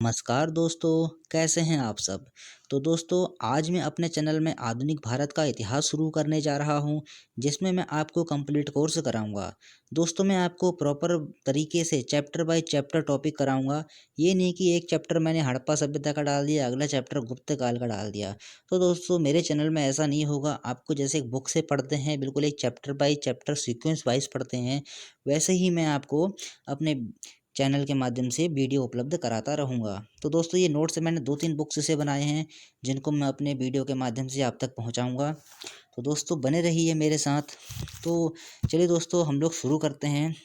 नमस्कार दोस्तों, कैसे हैं आप सब। तो दोस्तों, आज मैं अपने चैनल में आधुनिक भारत का इतिहास शुरू करने जा रहा हूं, जिसमें मैं आपको कंप्लीट कोर्स कराऊंगा। दोस्तों, मैं आपको प्रॉपर तरीके से चैप्टर बाय चैप्टर टॉपिक कराऊंगा। ये नहीं कि एक चैप्टर मैंने हड़प्पा सभ्यता का डाल दिया, अगला चैप्टर गुप्त काल का डाल दिया। तो दोस्तों, मेरे चैनल में ऐसा नहीं होगा। आपको जैसे एक बुक से पढ़ते हैं, बिल्कुल एक chapter by chapter sequence wise पढ़ते हैं, वैसे ही मैं आपको अपने चैनल के माध्यम से वीडियो उपलब्ध कराता रहूँगा। तो दोस्तों, ये नोट्स मैंने 2-3 बुक्स से बनाए हैं, जिनको मैं अपने वीडियो के माध्यम से आप तक पहुँचाऊँगा। तो दोस्तों, बने रहिए मेरे साथ। तो चलिए दोस्तों, हम लोग शुरू करते हैं।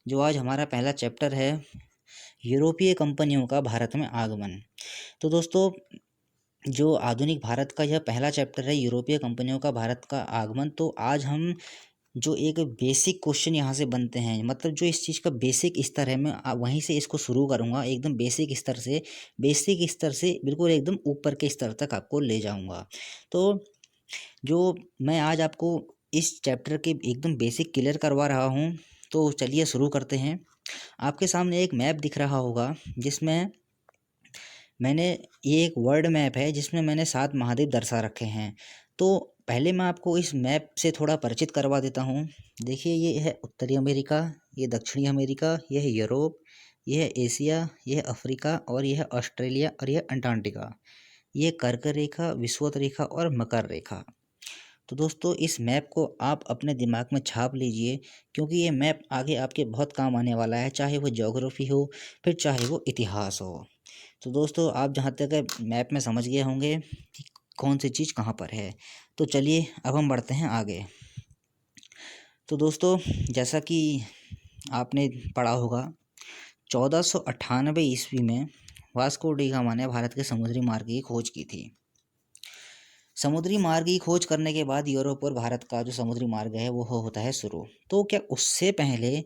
जो आज हमारा पहला चैप्टर है, यूरोपीय कंपनियों का भारत में आगमन। तो दोस्तों, जो आधुनिक भारत का यह पहला चैप्टर है, यूरोपीय कंपनियों का भारत का आगमन, तो आज हम जो एक बेसिक क्वेश्चन यहाँ से बनते हैं, मतलब जो इस चीज़ का बेसिक स्तर है, मैं वहीं से इसको शुरू करूँगा। एकदम बेसिक स्तर से बिल्कुल एकदम ऊपर के स्तर तक आपको ले जाऊँगा। तो जो मैं आज आपको इस चैप्टर के एकदम बेसिक क्लियर करवा रहा हूँ, तो चलिए शुरू करते हैं। आपके सामने एक मैप दिख रहा होगा, जिसमें मैंने ये एक वर्ल्ड मैप है, जिसमें मैंने 7 महाद्वीप दर्शा रखे हैं। तो पहले मैं आपको इस मैप से थोड़ा परिचित करवा देता हूँ। देखिए, ये है उत्तरी अमेरिका, ये दक्षिणी अमेरिका, ये है यूरोप, ये है एशिया, ये है अफ्रीका, और ये है ऑस्ट्रेलिया, और ये है अंटार्कटिका। ये कर्क रेखा, विषुवत रेखा और मकर रेखा। तो दोस्तों, इस मैप को आप अपने दिमाग में छाप लीजिए, क्योंकि ये मैप आगे आपके बहुत काम आने वाला है, चाहे वो ज्योग्राफी हो, फिर चाहे वो इतिहास हो। तो दोस्तों, आप जहाँ तक मैप में समझ गए होंगे कि कौन सी चीज़ कहाँ पर है। तो चलिए, अब हम बढ़ते हैं आगे। तो दोस्तों, जैसा कि आपने पढ़ा होगा, 1498 ईस्वी में वास्को डी गामा ने भारत के समुद्री मार्ग की खोज की थी। समुद्री मार्ग की खोज करने के बाद यूरोप और भारत का जो समुद्री मार्ग है वो होता है शुरू। तो क्या उससे पहले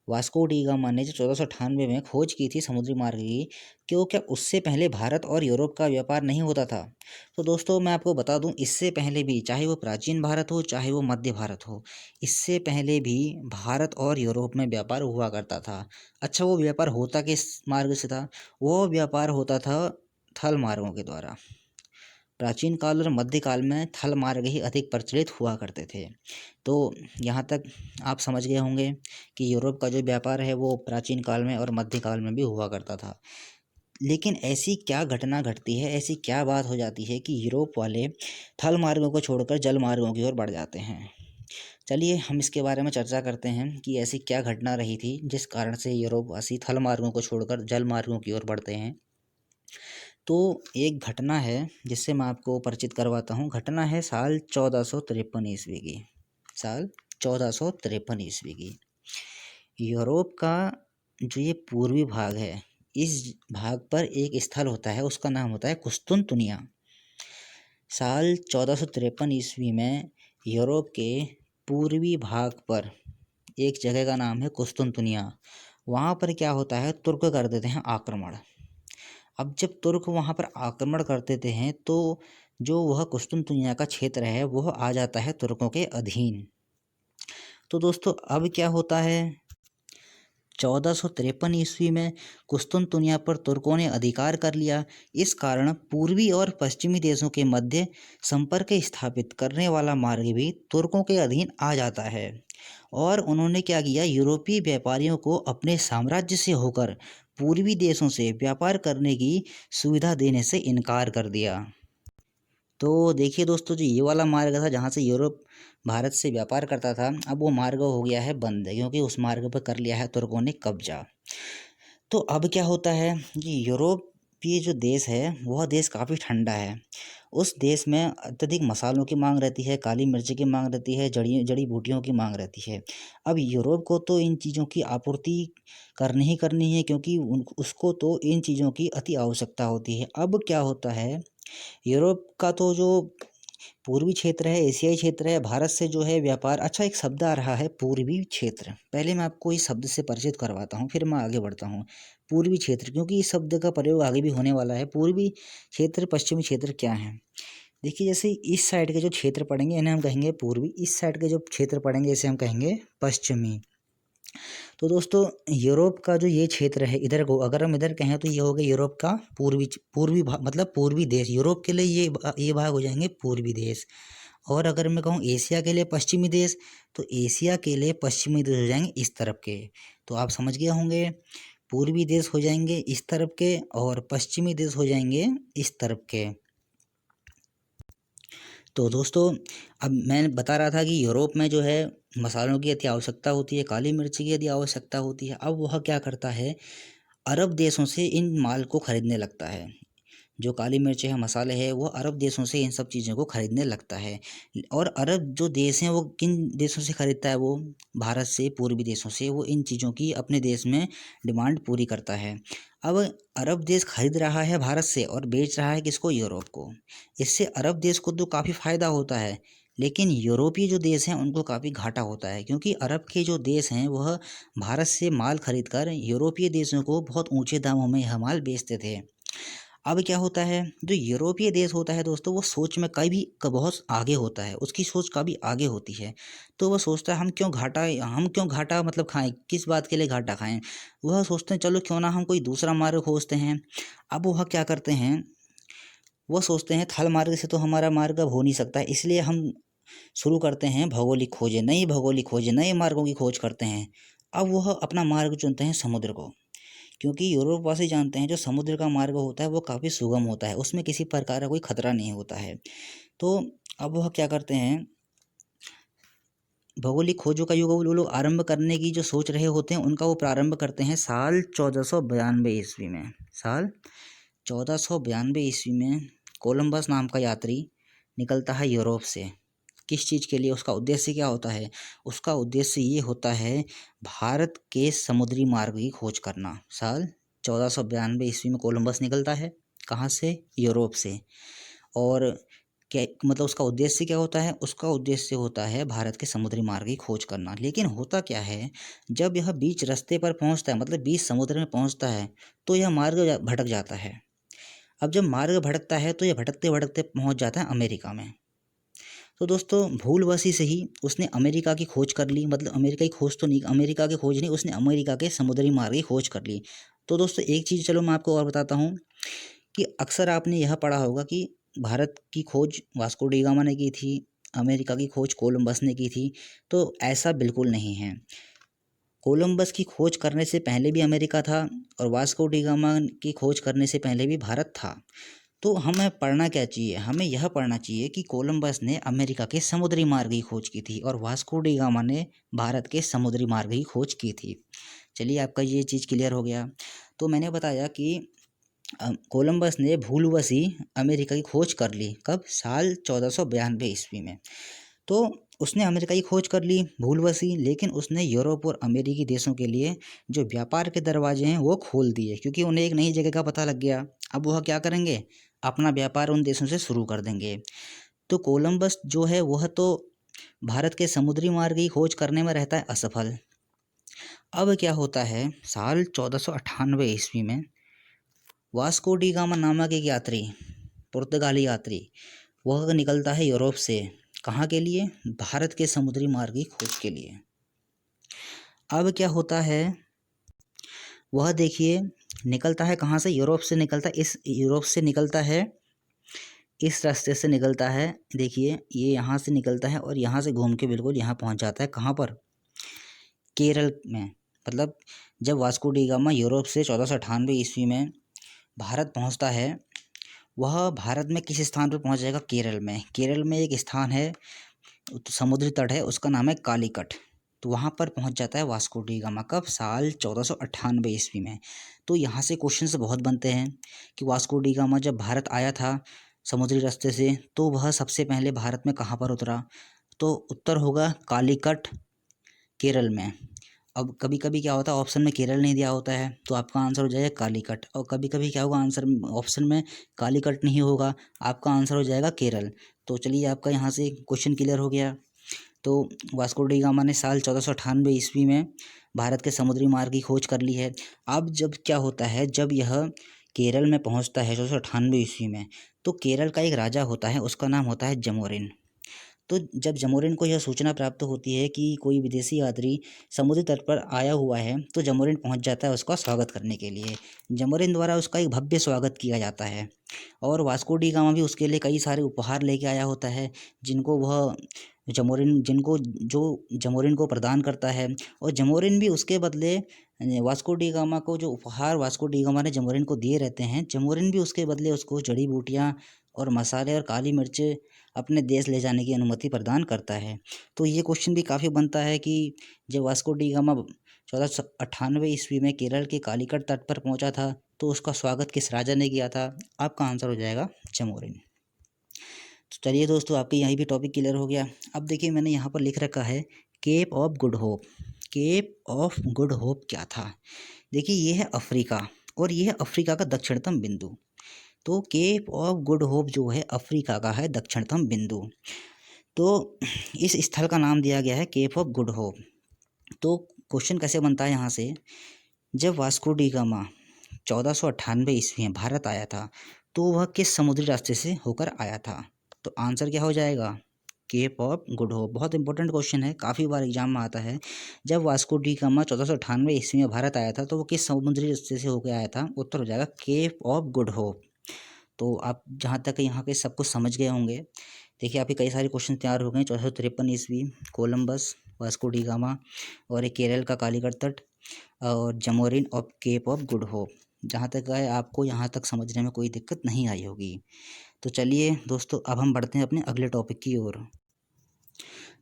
वास्को डी गामा ने जो 1498 में खोज की थी समुद्री मार्ग की, क्यों क्या उससे पहले भारत और यूरोप का व्यापार नहीं होता था? तो दोस्तों, मैं आपको बता दूं, इससे पहले भी, चाहे वो प्राचीन भारत हो चाहे वो मध्य भारत हो, इससे पहले भी भारत और यूरोप में व्यापार हुआ करता था। अच्छा, वो व्यापार होता किस मार्ग से था? वो व्यापार होता था थल मार्गों के द्वारा। प्राचीन काल और मध्यकाल में थल मार्ग ही अधिक प्रचलित हुआ करते थे। तो यहाँ तक आप समझ गए होंगे कि यूरोप का जो व्यापार है वो प्राचीन काल में और मध्यकाल में भी हुआ करता था। लेकिन ऐसी क्या घटना घटती है, ऐसी क्या बात हो जाती है कि यूरोप वाले थल मार्गों को छोड़कर जल मार्गों की ओर बढ़ जाते हैं? चलिए, हम इसके बारे में चर्चा करते हैं कि ऐसी क्या घटना रही थी जिस कारण से यूरोपवासी थल मार्गों को छोड़कर जल मार्गों की ओर बढ़ते हैं। तो एक घटना है जिससे मैं आपको परिचित करवाता हूँ। घटना है साल 1453 ईस्वी की। साल 1453 ईस्वी की। यूरोप का जो ये पूर्वी भाग है, इस भाग पर एक स्थल होता है, उसका नाम होता है कुस्तुनतुनिया। साल 1453 ईस्वी में यूरोप के पूर्वी भाग पर एक जगह का नाम है कुस्तुनतुनिया। वहाँ पर क्या होता है, तुर्क कर देते हैं आक्रमण। अब जब तुर्क वहाँ पर आक्रमण कर देते हैं, तो जो वह कुस्तुनतुनिया का क्षेत्र है वह आ जाता है तुर्कों के अधीन। तो दोस्तों, अब क्या होता है, 1453 ईस्वी में कुस्तुनतुनिया पर तुर्कों ने अधिकार कर लिया। इस कारण पूर्वी और पश्चिमी देशों के मध्य संपर्क स्थापित करने वाला मार्ग भी तुर्कों के अधीन आ जाता है। और उन्होंने क्या किया, यूरोपीय व्यापारियों को अपने साम्राज्य से होकर पूर्वी देशों से व्यापार करने की सुविधा देने से इनकार कर दिया। तो देखिए दोस्तों, जो ये वाला मार्ग था जहाँ से यूरोप भारत से व्यापार करता था, अब वो मार्ग हो गया है बंद, क्योंकि उस मार्ग पर कर लिया है तुर्कों ने कब्जा। तो अब क्या होता है कि यूरोपीय जो देश है वह देश काफ़ी ठंडा है। उस देश में अत्यधिक मसालों की मांग रहती है, काली मिर्च की मांग रहती है, जड़ी जड़ी बूटियों की मांग रहती है। अब यूरोप को तो इन चीज़ों की आपूर्ति करनी ही करनी है, क्योंकि उसको तो इन चीज़ों की अति आवश्यकता होती है। अब क्या होता है, यूरोप का तो जो पूर्वी क्षेत्र है, एशियाई क्षेत्र है, भारत से जो है व्यापार, अच्छा एक शब्द आ रहा है पूर्वी क्षेत्र। पहले मैं आपको इस शब्द से परिचित करवाता हूँ, फिर मैं आगे बढ़ता हूँ। पूर्वी क्षेत्र, क्योंकि इस शब्द का प्रयोग आगे भी होने वाला है। पूर्वी क्षेत्र, पश्चिमी क्षेत्र क्या है? देखिए, जैसे इस साइड के जो क्षेत्र पड़ेंगे इन्हें हम कहेंगे पूर्वी, इस साइड के जो क्षेत्र पड़ेंगे इसे हम कहेंगे पश्चिमी। तो दोस्तों यूरोप का जो ये क्षेत्र है, इधर को अगर हम इधर कहें तो ये हो गया यूरोप का पूर्वी भाग, मतलब पूर्वी देश। यूरोप के लिए ये भाग हो जाएंगे पूर्वी देश। और अगर मैं कहूँ एशिया के लिए पश्चिमी देश, तो एशिया के लिए पश्चिमी देश हो जाएंगे इस तरफ के। तो आप समझ गए होंगे, पूर्वी देश हो जाएंगे इस तरफ के और पश्चिमी देश हो जाएंगे इस तरफ के। तो दोस्तों अब मैं बता रहा था कि यूरोप में जो है मसालों की अति आवश्यकता होती है, काली मिर्च की यदि आवश्यकता होती है। अब वह क्या करता है, अरब देशों से इन माल को खरीदने लगता है। जो काली मिर्च है, मसाले हैं, वो अरब देशों से इन सब चीज़ों को खरीदने लगता है। और अरब जो देश हैं वो किन देशों से खरीदता है, वो भारत से, पूर्वी देशों से वो इन चीज़ों की अपने देश में डिमांड पूरी करता है। अब अरब देश खरीद रहा है भारत से और बेच रहा है किसको, यूरोप को। इससे अरब देश को तो काफ़ी फ़ायदा होता है, लेकिन यूरोपीय जो देश हैं उनको काफ़ी घाटा होता है, क्योंकि अरब के जो देश हैं वह भारत से माल खरीद कर यूरोपीय देशों को बहुत ऊंचे दामों में यह माल बेचते थे। अब क्या होता है, जो यूरोपीय देश होता है दोस्तों, वो सोच में कभी बहुत आगे होता है, उसकी सोच कभी आगे होती है। तो वह सोचता है हम क्यों घाटा मतलब खाएं, किस बात के लिए घाटा खाएं। वह सोचते हैं चलो क्यों ना हम कोई दूसरा मार्ग खोजते हैं। अब वह क्या करते हैं, वो सोचते हैं थल मार्ग से तो हमारा मार्ग अब हो नहीं सकता है, इसलिए हम शुरू करते हैं भौगोलिक खोजें, नए मार्गों की खोज करते हैं। अब वह अपना मार्ग चुनते हैं समुद्र को, क्योंकि यूरोपवासी जानते हैं जो समुद्र का मार्ग होता है वो काफ़ी सुगम होता है, उसमें किसी प्रकार का कोई खतरा नहीं होता है। तो अब वह क्या करते हैं, भौगोलिक खोजों का युग वो लोग आरंभ करने की जो सोच रहे होते हैं, उनका वो प्रारंभ करते हैं साल 1492 ईस्वी में। साल 1492 ईस्वी में कोलंबस नाम का यात्री निकलता है यूरोप से। किस चीज़ के लिए, उसका उद्देश्य क्या होता है, उसका उद्देश्य ये होता है भारत के समुद्री मार्ग की खोज करना। साल 1492 ईस्वी में कोलंबस निकलता है, कहाँ से, यूरोप से। और क्या मतलब उसका उद्देश्य क्या होता है, उसका उद्देश्य होता है भारत के समुद्री मार्ग की खोज करना। लेकिन होता क्या है, जब यह बीच रास्ते पर पहुंचता है, मतलब बीच समुद्र में पहुंचता है, तो यह मार्ग भटक जाता है। अब जब मार्ग भटकता है तो यह भटकते भटकते पहुंच जाता है अमेरिका में। तो दोस्तों भूलवशी से ही उसने अमेरिका की खोज कर ली, मतलब अमेरिका की खोज तो नहीं, अमेरिका की खोज नहीं, उसने अमेरिका के समुद्री मार्ग की खोज कर ली। तो दोस्तों एक चीज़ चलो मैं आपको और बताता हूँ कि अक्सर आपने यह पढ़ा होगा कि भारत की खोज वास्को डी गामा ने की थी, अमेरिका की खोज कोलंबस ने की थी। तो ऐसा बिल्कुल नहीं है। कोलंबस की खोज करने से पहले भी अमेरिका था और वास्को डी गामा की खोज करने से पहले भी भारत था। तो हमें पढ़ना क्या चाहिए, हमें यह पढ़ना चाहिए कि कोलंबस ने अमेरिका के समुद्री मार्ग की खोज की थी और वास्को डी गामा ने भारत के समुद्री मार्ग की खोज की थी। चलिए आपका ये चीज़ क्लियर हो गया। तो मैंने बताया कि कोलंबस ने भूलवशी अमेरिका की खोज कर ली, कब, साल 1492 ईस्वी में। तो उसने अमेरिका की खोज कर ली भूलवशी, लेकिन उसने यूरोप और अमेरिकी देशों के लिए जो व्यापार के दरवाजे हैं वो खोल दिए, क्योंकि उन्हें एक नई जगह का पता लग गया। अब वह क्या करेंगे, अपना व्यापार उन देशों से शुरू कर देंगे। तो कोलंबस जो है वह तो भारत के समुद्री मार्ग की खोज करने में रहता है असफल। अब क्या होता है, साल 1498 ईस्वी में वास्को डी गामा नामक एक यात्री, पुर्तगाली यात्री, वह निकलता है यूरोप से, कहाँ के लिए, भारत के समुद्री मार्ग की खोज के लिए। अब क्या होता है, वह देखिए निकलता है कहाँ से, यूरोप से निकलता है, इस यूरोप से निकलता है, इस रास्ते से निकलता है। देखिए ये यहाँ से निकलता है और यहाँ से घूम के बिल्कुल यहाँ पहुँच जाता है, कहाँ पर, केरल में। मतलब जब वास्को डी गामा यूरोप से 1498 ईस्वी में भारत पहुँचता है, वह भारत में किस स्थान पर पहुँच जाएगा, केरल में। केरल में एक स्थान है, समुद्री तट है, उसका नाम है कालीकट। तो वहाँ पर पहुँच जाता है वास्को डी गामा, कब, साल 1498 ईस्वी में। तो यहाँ से क्वेश्चंस बहुत बनते हैं कि वास्को डी गामा जब भारत आया था समुद्री रास्ते से, तो वह सबसे पहले भारत में कहाँ पर उतरा। तो उत्तर होगा कालीकट, केरल में। अब कभी कभी क्या होता है, ऑप्शन में केरल नहीं दिया होता है, तो आपका आंसर हो जाएगा कालीकट। और कभी कभी क्या होगा, आंसर ऑप्शन में कालीकट नहीं होगा, आपका आंसर हो जाएगा केरल। तो चलिए आपका यहाँ से क्वेश्चन क्लियर हो गया। तो वास्को डी गामा ने साल 1498 ईस्वी में भारत के समुद्री मार्ग की खोज कर ली है। अब जब क्या होता है, जब यह केरल में पहुँचता है 1498 ईस्वी में, तो केरल का एक राजा होता है, उसका नाम होता है जमोरिन। तो जब जामोरिन को यह सूचना प्राप्त होती है कि कोई विदेशी यात्री समुद्री तट पर आया हुआ है, तो जामोरिन पहुंच जाता है उसका स्वागत करने के लिए। जामोरिन द्वारा उसका एक भव्य स्वागत किया जाता है और वास्को डी गामा भी उसके लिए कई सारे उपहार लेके आया होता है, जिनको जामोरिन को प्रदान करता है। और जामोरिन भी उसके बदले वास्को डी गामा को जो उपहार वास्को डी गामा ने जामोरिन को दिए रहते हैं, जामोरिन भी उसके बदले उसको जड़ी बूटियाँ और मसाले और काली मिर्च अपने देश ले जाने की अनुमति प्रदान करता है। तो ये क्वेश्चन भी काफ़ी बनता है कि जब वास्को डी गामा 1498 ईस्वी में केरल के कालीकट तट पर पहुंचा था, तो उसका स्वागत किस राजा ने किया था? आपका आंसर हो जाएगा जामोरिन। तो चलिए दोस्तों, आपके यहीं भी टॉपिक क्लियर हो गया। अब देखिए, मैंने यहाँ पर लिख रखा है Cape of Good Hope. Cape of Good Hope क्या था? देखिए, ये है अफ्रीका और ये है अफ्रीका का दक्षिणतम बिंदु। तो केप ऑफ गुड होप जो है अफ्रीका का है दक्षिणतम बिंदु। तो इस स्थल का नाम दिया गया है केप ऑफ गुड होप। तो क्वेश्चन कैसे बनता है यहाँ से, जब वास्को डी गामा 1498 ईस्वी में भारत आया था, तो वह किस समुद्री रास्ते से होकर आया था? तो आंसर क्या हो जाएगा? Cape of Good Hope. बहुत इंपॉर्टेंट क्वेश्चन है, काफ़ी बार एग्जाम में आता है। जब वास्को डी गामा 1498 ईस्वी में भारत आया था, तो वो किस समुद्री रास्ते से होकर आया था? उत्तर हो जाएगा केप ऑफ गुड होप। तो आप जहाँ तक यहाँ पे सब कुछ समझ गए होंगे। देखिए, आपके कई सारे क्वेश्चन तैयार हो गए। 1453 ईस्वी कोलंबस, वास्को डी गामा और एक केरल का कालीकट तट और Zamorin of Cape of Good Hope. जहाँ तक है आपको यहाँ तक समझने में कोई दिक्कत नहीं आई होगी। तो चलिए दोस्तों, अब हम बढ़ते हैं अपने अगले टॉपिक की ओर।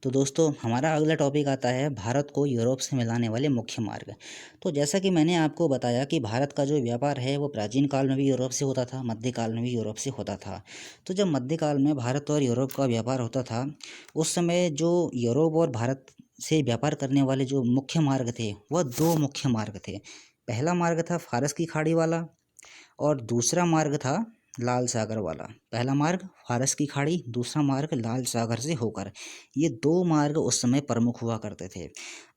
तो दोस्तों, हमारा अगला टॉपिक आता है भारत को यूरोप से मिलाने वाले मुख्य मार्ग। तो जैसा कि मैंने आपको बताया कि भारत का जो व्यापार है वो प्राचीन काल में भी यूरोप से होता था, मध्यकाल में भी यूरोप से होता था। तो जब मध्यकाल में भारत और यूरोप का व्यापार होता था, उस समय जो यूरोप और भारत से व्यापार करने वाले जो मुख्य मार्ग थे, वह दो मुख्य मार्ग थे। पहला मार्ग था फारस की खाड़ी वाला और दूसरा मार्ग था लाल सागर वाला। पहला मार्ग फारस की खाड़ी, दूसरा मार्ग लाल सागर से होकर। ये दो मार्ग उस समय प्रमुख हुआ करते थे।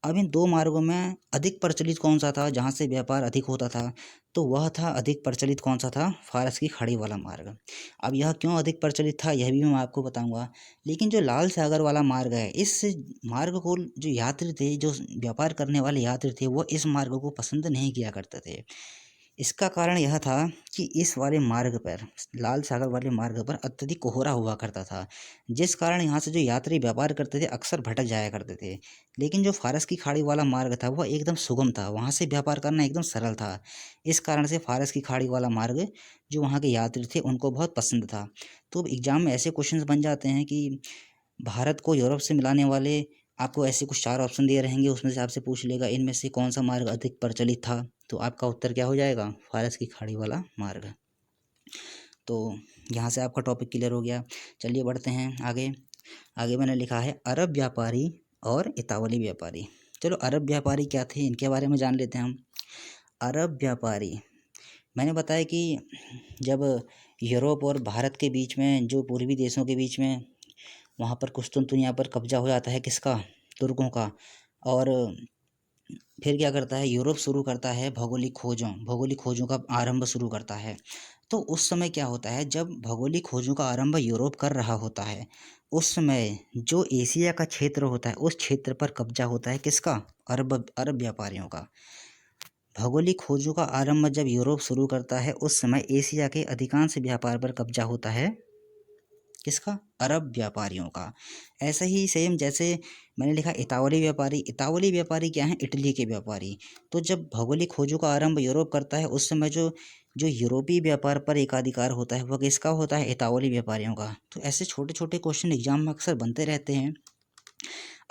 अब इन दो मार्गों में अधिक प्रचलित कौन सा था, जहाँ से व्यापार अधिक होता था? तो वह था, अधिक प्रचलित कौन सा था? फारस की खाड़ी वाला मार्ग। अब यह क्यों अधिक प्रचलित था, यह भी मैं आपको बताऊंगा। लेकिन जो लाल सागर वाला मार्ग है, इस मार्ग को जो यात्री थे, जो व्यापार करने वाले यात्री थे, वो इस मार्ग को पसंद नहीं किया करते थे। इसका कारण यह था कि इस वाले मार्ग पर, लाल सागर वाले मार्ग पर अत्यधिक कोहरा हुआ करता था, जिस कारण यहाँ से जो यात्री व्यापार करते थे अक्सर भटक जाया करते थे। लेकिन जो फारस की खाड़ी वाला मार्ग था वह एकदम सुगम था, वहाँ से व्यापार करना एकदम सरल था। इस कारण से फारस की खाड़ी वाला मार्ग जो वहाँ के यात्री थे उनको बहुत पसंद था। तो एग्जाम में ऐसे क्वेश्चन बन जाते हैं कि भारत को यूरोप से मिलाने वाले, आपको ऐसे कुछ चार ऑप्शन दिए रहेंगे, उसमें से आपसे पूछ लेगा इनमें से कौन सा मार्ग अधिक प्रचलित था। तो आपका उत्तर क्या हो जाएगा? फारस की खाड़ी वाला मार्ग। तो यहाँ से आपका टॉपिक क्लियर हो गया। चलिए बढ़ते हैं आगे। आगे मैंने लिखा है अरब व्यापारी और इतावली व्यापारी। चलो, अरब व्यापारी क्या थे, इनके बारे में जान लेते हैं हम। अरब व्यापारी, मैंने बताया कि जब यूरोप और भारत के बीच में, जो पूर्वी देशों के बीच में, वहाँ पर कुस्तुनतुनिया पर कब्जा हो जाता है किसका? तुर्कों का। और फिर क्या करता है, यूरोप शुरू करता है भौगोलिक खोजों का आरंभ शुरू करता है। तो उस समय क्या होता है, जब भौगोलिक खोजों का आरंभ यूरोप कर रहा होता है, उस समय जो एशिया का क्षेत्र होता है उस क्षेत्र पर कब्जा होता है किसका? अरब व्यापारियों का। भौगोलिक खोजों का आरंभ जब यूरोप शुरू करता है, उस समय एशिया के अधिकांश व्यापार पर कब्जा होता है किसका? अरब व्यापारियों का। ऐसे ही सेम जैसे मैंने लिखा इतावली व्यापारी। इतावली व्यापारी क्या है? इटली के व्यापारी। तो जब भौगोलिक खोजों का आरंभ यूरोप करता है, उस समय जो जो यूरोपीय व्यापार पर एकाधिकार होता है वह किसका होता है? इतावली व्यापारियों का। तो ऐसे छोटे छोटे क्वेश्चन एग्जाम में अक्सर बनते रहते हैं।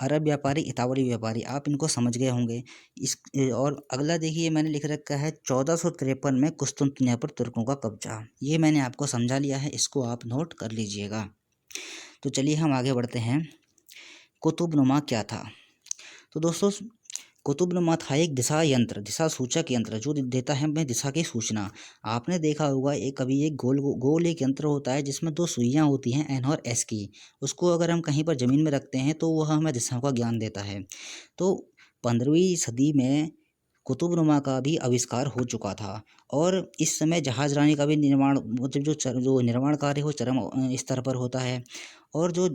अरब व्यापारी, इतावली व्यापारी, आप इनको समझ गए होंगे। इस और अगला देखिए, मैंने लिख रखा है 1453 में कुस्तुनतुनिया पर तुर्कों का कब्जा। ये मैंने आपको समझा लिया है, इसको आप नोट कर लीजिएगा। तो चलिए हम आगे बढ़ते हैं। कुतुबनुमा क्या था? तो दोस्तों, कुतुबनुमा था एक दिशा सूचक यंत्र जो देता है हमें दिशा की सूचना। आपने देखा होगा एक गोल एक यंत्र होता है जिसमें दो सुइयां होती हैं, एन और एस की। उसको अगर हम कहीं पर ज़मीन में रखते हैं तो वह हमें दिशाओं का ज्ञान देता है। तो 15वीं सदी में कुतुबनुमा का भी आविष्कार हो चुका था और इस समय जहाज़रानी का भी निर्माण, मतलब जो निर्माण कार्य हो चरम स्तर पर होता है। और जो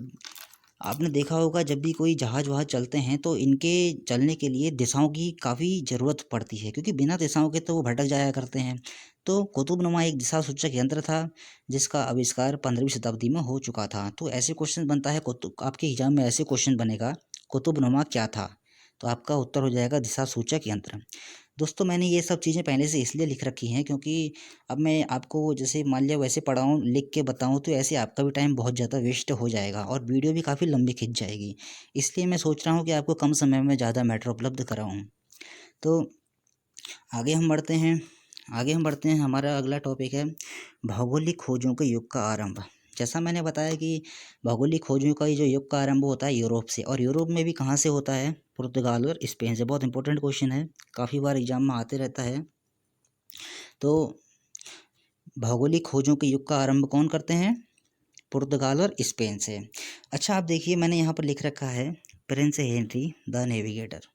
आपने देखा होगा जब भी कोई जहाज़ वहाज़ चलते हैं तो इनके चलने के लिए दिशाओं की काफ़ी ज़रूरत पड़ती है, क्योंकि बिना दिशाओं के तो वो भटक जाया करते हैं। तो कुतुबनुमा एक दिशा सूचक यंत्र था जिसका आविष्कार 15वीं शताब्दी में हो चुका था। तो ऐसे क्वेश्चन बनता है, कुतुब आपके एग्जाम में ऐसे क्वेश्चन बनेगा, कुतुबनुमा क्या था? तो आपका उत्तर हो जाएगा दिशा सूचक यंत्र। दोस्तों मैंने ये सब चीज़ें पहले से इसलिए लिख रखी हैं क्योंकि अब मैं आपको जैसे मान लिया वैसे पढ़ाऊँ, लिख के बताऊँ तो ऐसे आपका भी टाइम बहुत ज़्यादा वेस्ट हो जाएगा और वीडियो भी काफ़ी लंबी खिंच जाएगी। इसलिए मैं सोच रहा हूँ कि आपको कम समय में ज़्यादा मैटर उपलब्ध कराऊँ। तो आगे हम बढ़ते हैं हमारा अगला टॉपिक है भौगोलिक खोजों के युग का आरंभ। जैसा मैंने बताया कि भौगोलिक खोजों का ये जो युग का आरंभ होता है यूरोप से, और यूरोप में भी कहाँ से होता है? पुर्तगाल और स्पेन से। बहुत इंपॉर्टेंट क्वेश्चन है, काफ़ी बार एग्जाम में आते रहता है। तो भौगोलिक खोजों के युग का आरंभ कौन करते हैं? पुर्तगाल और स्पेन से। अच्छा आप देखिए मैंने यहाँ पर लिख रखा है Prince Henry the navigator.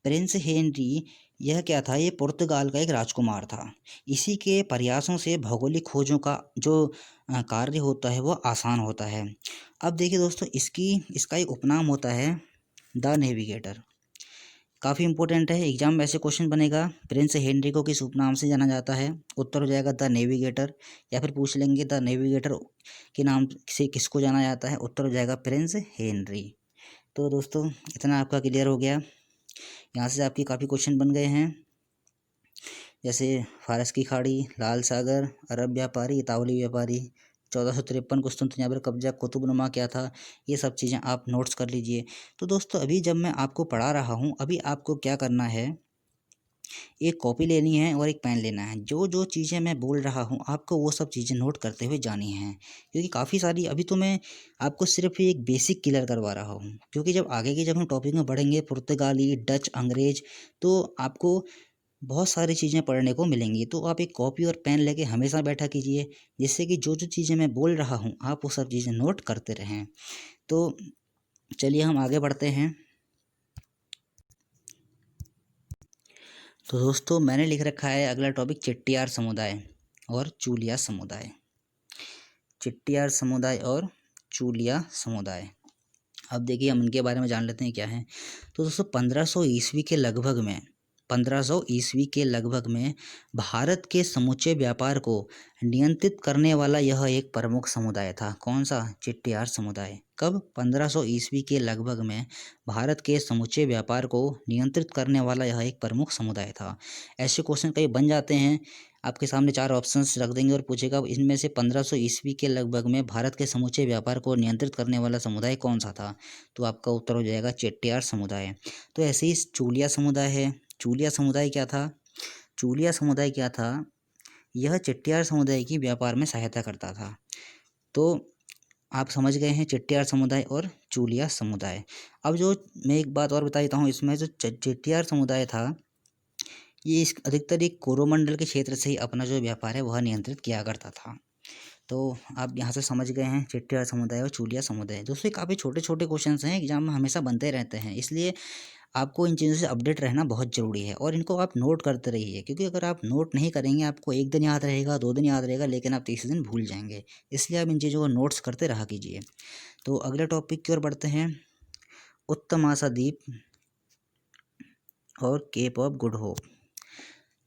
Prince Henry यह क्या था? ये पुर्तगाल का एक राजकुमार था। इसी के प्रयासों से भौगोलिक खोजों का जो कार्य होता है वो आसान होता है। अब देखिए दोस्तों इसका एक उपनाम होता है द नेविगेटर। काफ़ी इंपॉर्टेंट है, एग्जाम में ऐसे क्वेश्चन बनेगा, प्रिंस हेनरी को किस उपनाम से जाना जाता है? उत्तर हो जाएगा द नेविगेटर। या फिर पूछ लेंगे द नेविगेटर के नाम से किसको जाना जाता है? उत्तर हो जाएगा प्रिंस हेनरी। तो दोस्तों इतना आपका क्लियर हो गया। यहाँ से आपके काफ़ी क्वेश्चन बन गए हैं, जैसे फारस की खाड़ी, लाल सागर, अरब व्यापारी, इतावली व्यापारी, 1453 कुस्तुनतनिया पर कब्जा, कुतुबनुमा क्या था, ये सब चीज़ें आप नोट्स कर लीजिए। तो दोस्तों अभी जब मैं आपको पढ़ा रहा हूँ, अभी आपको क्या करना है, एक कॉपी लेनी है और एक पेन लेना है। जो जो चीज़ें मैं बोल रहा हूँ आपको वो सब चीज़ें नोट करते हुए जानी हैं, क्योंकि काफ़ी सारी अभी तो मैं आपको सिर्फ एक बेसिक क्लियर करवा रहा हूँ, क्योंकि जब आगे के जब हम टॉपिक में बढ़ेंगे पुर्तगाली, डच, अंग्रेज, तो आपको बहुत सारी चीज़ें पढ़ने को मिलेंगी। तो आप एक कॉपी और पेन लेके हमेशा बैठा कीजिए, जिससे कि जो जो चीज़ें मैं बोल रहा हूँ आप वो सब चीज़ें नोट करते रहें। तो चलिए हम आगे बढ़ते हैं। तो दोस्तों मैंने लिख रखा है अगला टॉपिक चिट्टियार समुदाय और चूलिया समुदाय। चिट्टियार समुदाय और चूलिया समुदाय। अब देखिए हम इनके बारे में जान लेते हैं क्या है। तो दोस्तों 1500 ईस्वी के लगभग में 1500 ईस्वी के लगभग में भारत के समूचे व्यापार को नियंत्रित करने वाला यह एक प्रमुख समुदाय था। कौन सा? चिट्टियार समुदाय। कब? 1500 ईस्वी के लगभग में भारत के समूचे व्यापार को नियंत्रित करने वाला यह एक प्रमुख समुदाय था। ऐसे क्वेश्चन कई बन जाते हैं, आपके सामने 4 ऑप्शंस रख देंगे और पूछेगा इनमें से 1500 ईस्वी के लगभग में भारत के समूचे व्यापार को नियंत्रित करने वाला समुदाय कौन सा था? तो आपका उत्तर हो जाएगा चेट्टियार समुदाय। तो ऐसे ही चूलिया समुदाय है। चूलिया समुदाय क्या था? चूलिया समुदाय क्या था? यह चेट्टियार समुदाय की व्यापार में सहायता करता था। तो आप समझ गए हैं चेट्टियार समुदाय और चूलिया समुदाय। अब जो मैं एक बात और बता देता हूँ, इसमें जो चेट्टियार समुदाय था ये इस अधिकतर एक कोरोमंडल के क्षेत्र से ही अपना जो व्यापार है वह नियंत्रित किया करता था। तो आप यहाँ से समझ गए हैं चेट्टियार समुदाय और चूलिया समुदाय। दोस्तों काफ़ी छोटे छोटे क्वेश्चंस हैं, एग्जाम में हमेशा बनते रहते हैं, इसलिए आपको इन चीज़ों से अपडेट रहना बहुत ज़रूरी है और इनको आप नोट करते रहिए, क्योंकि अगर आप नोट नहीं करेंगे आपको एक दिन याद रहेगा, 2 दिन याद रहेगा, लेकिन आप तीसरे दिन भूल जाएंगे। इसलिए आप इन चीज़ों को नोट्स करते रहा कीजिए। तो अगले टॉपिक की ओर बढ़ते हैं, उत्तमासा द्वीप और केप ऑफ गुड होप।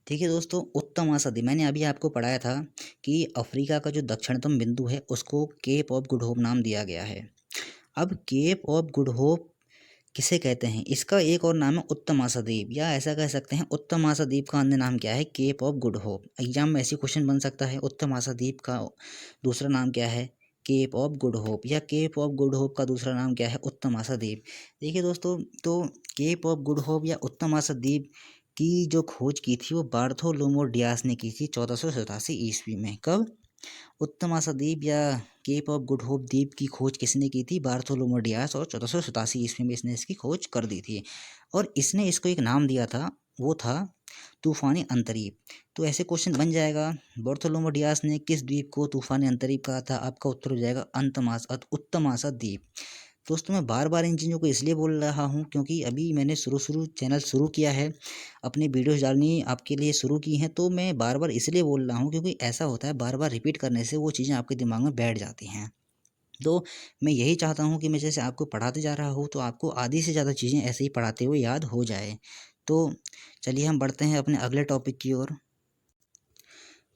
ठीक है दोस्तों, उत्तमासा द्वीप मैंने अभी आपको पढ़ाया था कि अफ्रीका का जो दक्षिणतम बिंदु है उसको केप ऑफ गुड होप नाम दिया गया है। अब केप ऑफ गुड होप किसे कहते हैं? इसका एक और नाम है उत्तमासा द्वीप, या ऐसा कह सकते हैं उत्तमासा द्वीप का अन्य नाम क्या है? Cape of Good Hope. Exam में ऐसी क्वेश्चन बन सकता है, उत्तमासा द्वीप का दूसरा नाम क्या है? Cape of Good Hope. या केप ऑफ गुड होप का दूसरा नाम क्या है? उत्तमासा द्वीप। देखिए दोस्तों, तो केप ऑफ गुड होप या उत्तमासा द्वीप की जो खोज की थी वो बार्थोलोमो डियास ने की थी 1487 ईस्वी में। कब? उत्तमासा द्वीप या केप ऑफ गुड होप द्वीप की खोज किसने की थी? बार्थोलोमो डियास, और 1487 ईस्वी में इसने इसकी खोज कर दी थी और इसने इसको एक नाम दिया था, वो था तूफानी अंतरीप। तो ऐसे क्वेश्चन बन जाएगा, बार्थोलोमो डियास ने किस द्वीप को तूफानी अंतरीप कहा था? आपका उत्तर हो जाएगा उत्तमासा द्वीप। दोस्तों मैं बार बार इन चीज़ों को इसलिए बोल रहा हूँ क्योंकि अभी मैंने चैनल शुरू किया है, अपनी वीडियोस डालनी आपके लिए शुरू की हैं, तो मैं बार बार इसलिए बोल रहा हूँ क्योंकि ऐसा होता है बार बार रिपीट करने से वो चीज़ें आपके दिमाग में बैठ जाती हैं। तो मैं यही चाहता हूँ कि मैं जैसे आपको पढ़ाते जा रहा हूँ तो आपको आधी से ज़्यादा चीज़ें ऐसे ही पढ़ाते हुए याद हो जाए। तो चलिए हम बढ़ते हैं अपने अगले टॉपिक की ओर।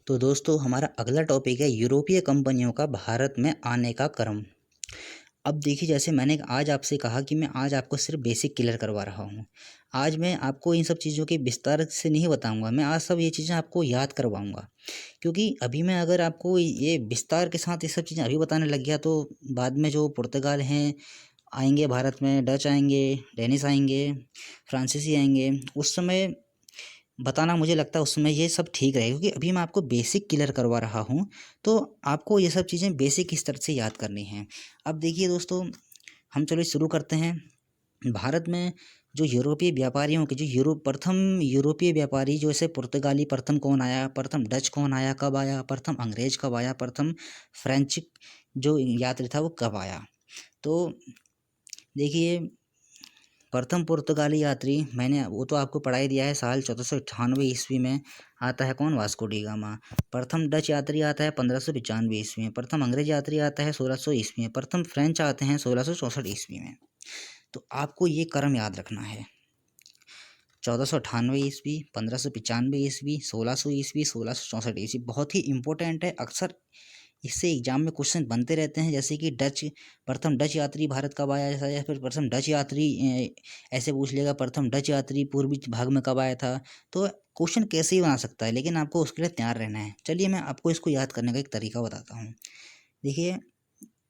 तो दोस्तों हमारा अगला टॉपिक है यूरोपीय कंपनियों का भारत में आने का क्रम। अब देखिए, जैसे मैंने आज आपसे कहा कि मैं आज आपको सिर्फ बेसिक क्लियर करवा रहा हूँ। आज मैं आपको इन सब चीज़ों के विस्तार से नहीं बताऊँगा, मैं आज सब ये चीज़ें आपको याद करवाऊँगा। क्योंकि अभी मैं अगर आपको ये विस्तार के साथ ये सब चीज़ें अभी बताने लग गया तो बाद में जो पुर्तगाल हैं आएंगे भारत में, डच आएंगे, डेनिश आएंगे, फ्रांसीसी आएंगे, उस समय बताना मुझे लगता है उस समय ये सब ठीक रहेगा। क्योंकि अभी मैं आपको बेसिक क्लियर करवा रहा हूँ, तो आपको ये सब चीज़ें बेसिक स्तर से याद करनी हैं। अब देखिए दोस्तों, हम चलो शुरू करते हैं। भारत में जो यूरोपीय व्यापारियों के जो प्रथम यूरोपीय व्यापारी जो ऐसे पुर्तगाली प्रथम कौन आया, प्रथम डच कौन आया, कब आया, प्रथम अंग्रेज कब आया, प्रथम फ्रेंच जो यात्री था वो कब आया। तो देखिए, प्रथम पुर्तगाली यात्री मैंने वो तो आपको पढ़ा ही दिया है, साल 1498 ईस्वी में आता है कौन, वास्को डी गामा। प्रथम डच यात्री आता है 1595 ईस्वी में। प्रथम अंग्रेज यात्री आता है 1600 ईस्वी में। प्रथम फ्रेंच आते हैं 1664 ईस्वी में। तो आपको ये क्रम याद रखना है, 1498 ईस्वी, 1595 ईस्वी, 1600 ईस्वी, 1664 ईस्वी। बहुत ही इंपॉर्टेंट है, अक्सर इससे एग्जाम में क्वेश्चन बनते रहते हैं। जैसे कि प्रथम डच यात्री भारत कब आया था, या फिर प्रथम डच यात्री ऐसे पूछ लेगा प्रथम डच यात्री पूर्वी भाग में कब आया था। तो क्वेश्चन कैसे ही बना सकता है, लेकिन आपको उसके लिए तैयार रहना है। चलिए मैं आपको इसको याद करने का एक तरीका बताता हूँ। देखिए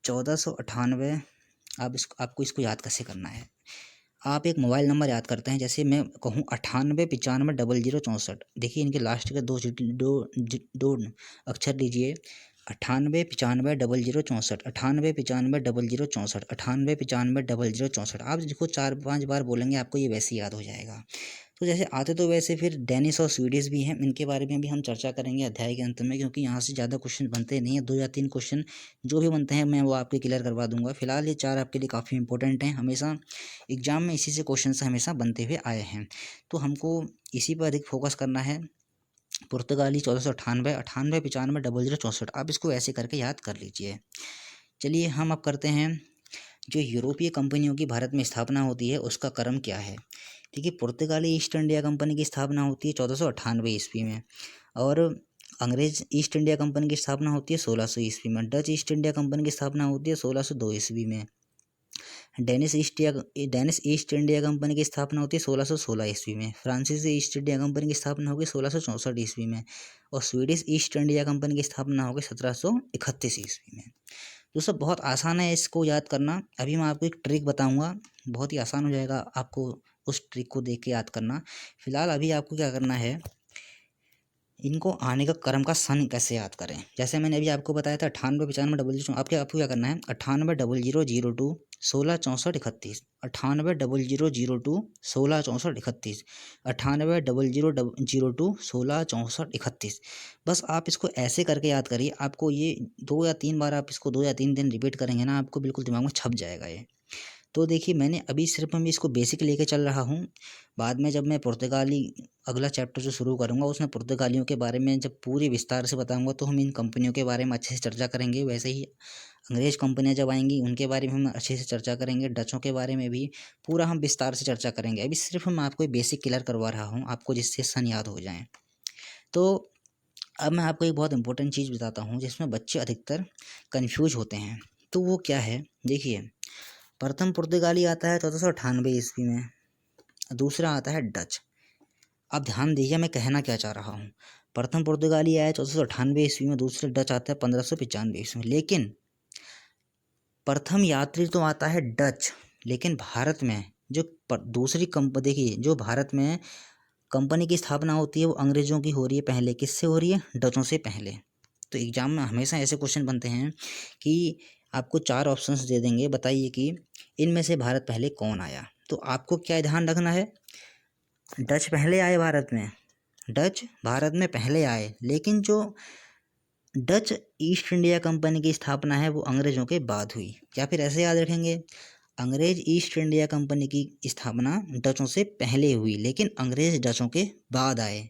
1498, आपको इसको याद कैसे करना है। आप एक मोबाइल नंबर याद करते हैं, जैसे मैं कहूँ 98 95 00 64। देखिए इनके लास्ट के दो अक्षर लीजिए, 98 95 00 64, 98 95 00 64, 98 95 00 64। आप इसको 4-5 बार बोलेंगे, आपको ये वैसे याद हो जाएगा। तो जैसे आते तो वैसे फिर डेनिश और स्वीडिश भी हैं, इनके बारे में भी हम चर्चा करेंगे अध्याय के अंत में, क्योंकि यहाँ से ज़्यादा क्वेश्चन बनते नहीं हैं। 2 या 3 क्वेश्चन जो भी बनते हैं मैं वो आपके क्लियर करवा दूंगा। फिलहाल ये 4 आपके लिए काफ़ी इंपॉर्टेंट हैं, हमेशा एग्जाम में इसी से क्वेश्चन हमेशा बनते हुए आए हैं। तो हमको इसी पर अधिक फोकस करना है। पुर्तगाली 1498, 98 95 00 64। आप इसको ऐसे करके याद कर लीजिए। चलिए हम अब करते हैं, जो यूरोपीय कंपनियों की भारत में स्थापना होती है उसका क्रम क्या है। देखिए, पुर्तगाली ईस्ट इंडिया कंपनी की स्थापना होती है 1498 ईस्वी में, और अंग्रेज ईस्ट इंडिया कंपनी की स्थापना होती है 1600 ईस्वी में। डच ईस्ट इंडिया कंपनी की स्थापना होती है 1602 ईस्वी में। डेनिश ईस्ट इंडिया कंपनी की स्थापना होती है 1616 ईस्वी में। फ्रांसीसी ईस्ट इंडिया कंपनी की स्थापना होगी 1664 ईस्वी में। और स्वीडिश ईस्ट इंडिया कंपनी की स्थापना होगी 1731 ईस्वी में। दोस्तों बहुत आसान है इसको याद करना। अभी मैं आपको एक ट्रिक बताऊंगा, बहुत ही आसान हो जाएगा आपको उस ट्रिक को देख के याद करना। फिलहाल अभी आपको क्या करना है, इनको आने का क्रम का सन कैसे याद करें। जैसे मैंने अभी आपको बताया था 98 95 00, आपको क्या करना है, 98 00 02 16 64 31, 98 00 02 16 64 31, 98 00 02 16 64 31। बस आप इसको ऐसे करके याद करिए। आपको ये 2 या 3 बार आप इसको 2 या 3 दिन रिपीट करेंगे ना, आपको बिल्कुल दिमाग में छप जाएगा ये। तो देखिए, मैंने अभी सिर्फ मैं इसको बेसिक लेके चल रहा हूँ। बाद में जब मैं पुर्तगाली अगला चैप्टर जो शुरू करूँगा उसमें पुर्तगालियों के बारे में जब पूरी विस्तार से बताऊँगा तो हम इन कंपनियों के बारे में अच्छे से चर्चा करेंगे। वैसे ही अंग्रेज़ कंपनियाँ जब आएंगी उनके बारे में हम अच्छे से चर्चा करेंगे। डचों के बारे में भी पूरा हम विस्तार से चर्चा करेंगे। अभी सिर्फ मैं आपको बेसिक क्लियर करवा रहा हूँ, आपको जिससे सन याद हो जाए। तो अब मैं आपको एक बहुत इंपॉर्टेंट चीज़ बताता हूँ जिसमें बच्चे अधिकतर कन्फ्यूज होते हैं। तो वो क्या है, देखिए, प्रथम पुर्तगाली आता है 1498 ईस्वी में, दूसरा आता है डच। अब ध्यान दीजिए मैं कहना क्या चाह रहा हूँ। प्रथम पुर्तगाली आया 1498 ईस्वी में, दूसरा डच आता है 1595 ईस्वी में। लेकिन प्रथम यात्री तो आता है डच, लेकिन भारत में जो दूसरी देखिए, जो भारत में कंपनी की स्थापना होती है वो अंग्रेज़ों की हो रही है पहले। किससे हो रही है, डचों से पहले। तो एग्जाम में हमेशा ऐसे क्वेश्चन बनते हैं कि आपको 4 ऑप्शंस दे देंगे, बताइए कि इनमें से भारत पहले कौन आया। तो आपको क्या ध्यान रखना है, डच पहले आए भारत में, डच भारत में पहले आए, लेकिन जो डच ईस्ट इंडिया कंपनी की स्थापना है वो अंग्रेज़ों के बाद हुई। या फिर ऐसे याद रखेंगे, अंग्रेज ईस्ट इंडिया कंपनी की स्थापना डचों से पहले हुई, लेकिन अंग्रेज डचों के बाद आए।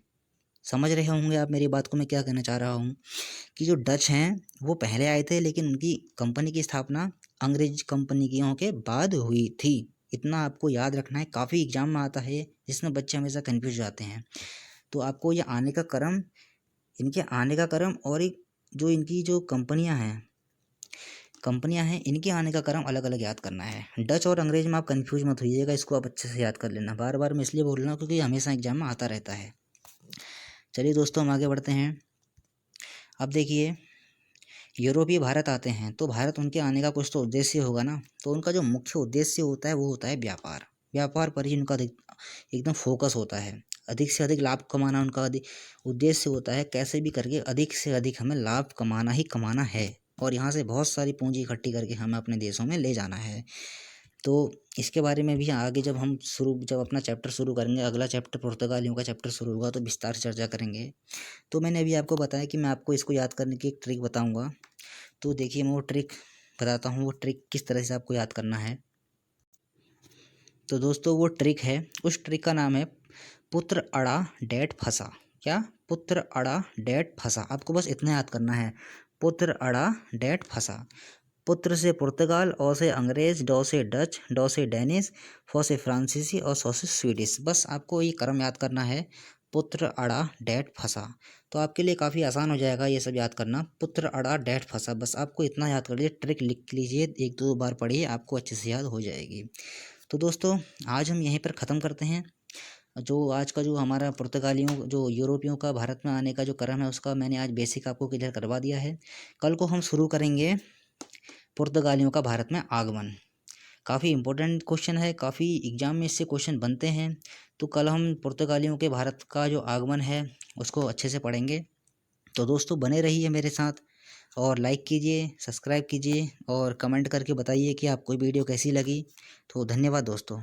समझ रहे होंगे आप मेरी बात को, मैं क्या कहना चाह रहा हूँ कि जो डच हैं वो पहले आए थे, लेकिन उनकी कंपनी की स्थापना अंग्रेज कंपनियों के बाद हुई थी। इतना आपको याद रखना है, काफ़ी एग्जाम में आता है जिसमें बच्चे हमेशा कन्फ्यूज जाते हैं। तो आपको ये आने का क्रम, इनके आने का क्रम और एक जो इनकी जो कंपनियां हैं इनके आने का क्रम अलग अलग याद करना है। डच और अंग्रेज में आप कंफ्यूज मत होइएगा, इसको आप अच्छे से याद कर लेना। बार बार मैं इसलिए बोल रहा हूँ क्योंकि हमेशा एग्जाम में आता रहता है। चलिए दोस्तों, हम आगे बढ़ते हैं। अब देखिए, यूरोपीय भारत आते हैं तो भारत उनके आने का कुछ तो उद्देश्य होगा ना। तो उनका जो मुख्य उद्देश्य होता है वो होता है व्यापार। व्यापार पर ही उनका एकदम फोकस होता है। अधिक से अधिक लाभ कमाना उनका उद्देश्य होता है। कैसे भी करके अधिक से अधिक हमें लाभ कमाना ही कमाना है, और यहाँ से बहुत सारी पूंजी इकट्ठी करके हमें अपने देशों में ले जाना है। तो इसके बारे में भी आगे जब अपना चैप्टर शुरू करेंगे, अगला चैप्टर पुर्तगालियों का चैप्टर शुरू होगा तो विस्तार से चर्चा करेंगे। तो मैंने अभी आपको बताया कि मैं आपको इसको याद करने की एक ट्रिक बताऊंगा। तो देखिए, मैं वो ट्रिक बताता हूँ, वो ट्रिक किस तरह से आपको याद करना है। तो दोस्तों, वो ट्रिक है, उस ट्रिक का नाम है पुत्र अड़ा डैट फंसा। क्या? पुत्र अड़ा डैट फंसा। आपको बस इतना याद करना है, पुत्र अड़ा डैट फंसा। पुत्र से पुर्तगाल, अ से अंग्रेज, ड से डच, ड से डेनिश, फ से फ्रांसीसी और स से स्वीडिश। बस आपको ये क्रम याद करना है, पुत्र अड़ा डैट फंसा। तो आपके लिए काफ़ी आसान हो जाएगा ये सब याद करना, पुत्र अड़ा डैट फंसा। बस आपको इतना याद कर लीजिए, ट्रिक लिख लीजिए, एक दो बार पढ़िए, आपको अच्छे से याद हो जाएगी। तो दोस्तों, आज हम यहीं पर ख़त्म करते हैं। जो आज का जो हमारा पुर्तगालियों जो यूरोपियों का भारत में आने का जो क्रम है उसका मैंने आज बेसिक आपको क्लियर करवा दिया है। कल को हम शुरू करेंगे पुर्तगालियों का भारत में आगमन। काफ़ी इंपॉर्टेंट क्वेश्चन है, काफ़ी एग्जाम में इससे क्वेश्चन बनते हैं। तो कल हम पुर्तगालियों के भारत का जो आगमन है उसको अच्छे से पढ़ेंगे। तो दोस्तों, बने रहिए मेरे साथ, और लाइक कीजिए, सब्सक्राइब कीजिए और कमेंट करके बताइए कि आपको वीडियो कैसी लगी। तो धन्यवाद दोस्तों।